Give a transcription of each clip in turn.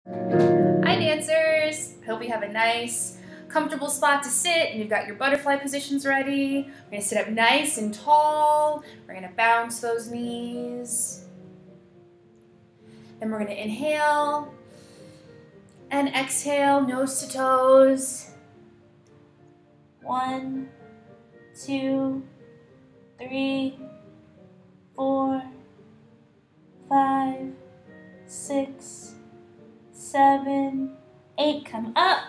Hi dancers! Hope you have a nice, comfortable spot to sit and you've got your butterfly positions ready. We're going to sit up nice and tall. We're going to bounce those knees. Then we're going to inhale and exhale, nose to toes. 1, 2, 3, 4, 5, 6, 7, 8, come up.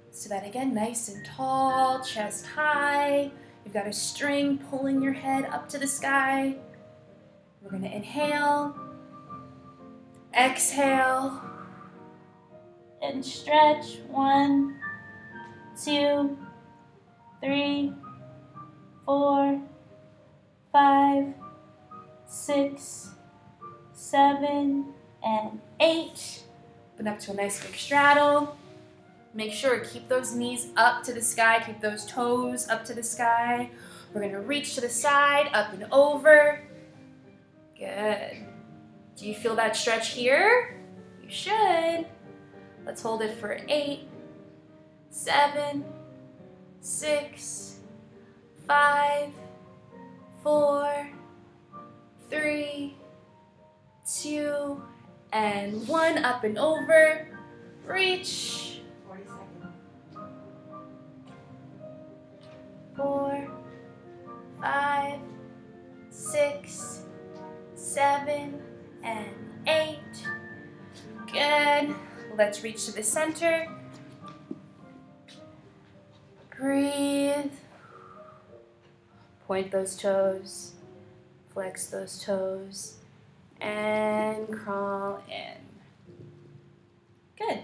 Let's do that again, nice and tall, chest high. You've got a string pulling your head up to the sky. We're gonna inhale, exhale, and stretch. 1, 2, 3, 4, 5, 6, 7, and 8. Open up to a nice big straddle. Make sure to keep those knees up to the sky, keep those toes up to the sky. We're gonna reach to the side, up and over. Good. Do you feel that stretch here? You should. Let's hold it for 8, 7, 6, 5, 4, 3, 2, and 1, up and over, reach. 40 seconds. 4, 5, 6, 7, and 8. Good. Let's reach to the center. Breathe. Point those toes. Flex those toes. And crawl in. Good.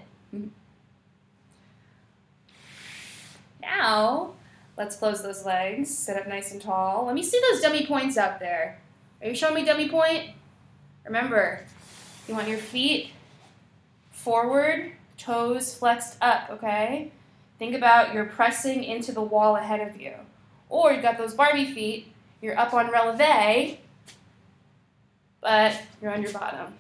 Now, let's close those legs. Sit up nice and tall. Let me see those dummy points out there. Are you showing me dummy point? Remember, you want your feet forward, toes flexed up, okay? Think about you're pressing into the wall ahead of you. Or you've got those Barbie feet, you're up on releve, but you're on your bottom,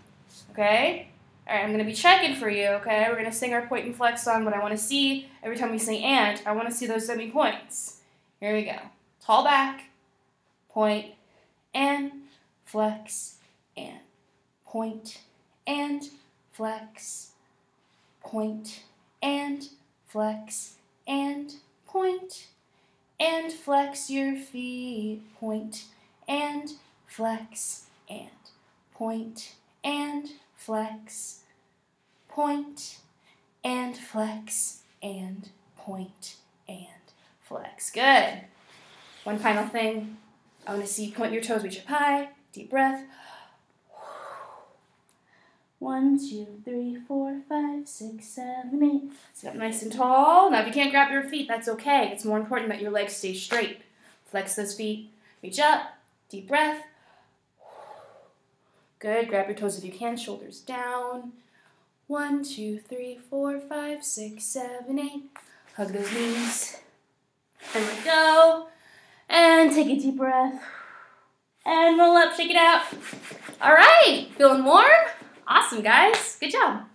okay? All right, I'm gonna be checking for you, okay? We're gonna sing our point and flex song, but I wanna see, every time we say and, I wanna see those dummy points. Here we go. Tall back, point, and flex, and point, and flex, point, and flex, and point, and flex your feet, point, and flex, and point, and flex, point, and flex, and point, and flex. Good. One final thing. I want to see you point your toes, reach up high, deep breath. 1, 2, 3, 4, 5, 6, 7, 8. Sit up nice and tall. Now if you can't grab your feet, that's okay. It's more important that your legs stay straight. Flex those feet, reach up, deep breath. Good, grab your toes if you can, shoulders down. 1, 2, 3, 4, 5, 6, 7, 8. Hug those knees. There we go. And take a deep breath. And roll up, shake it out. All right, feeling warm? Awesome, guys. Good job.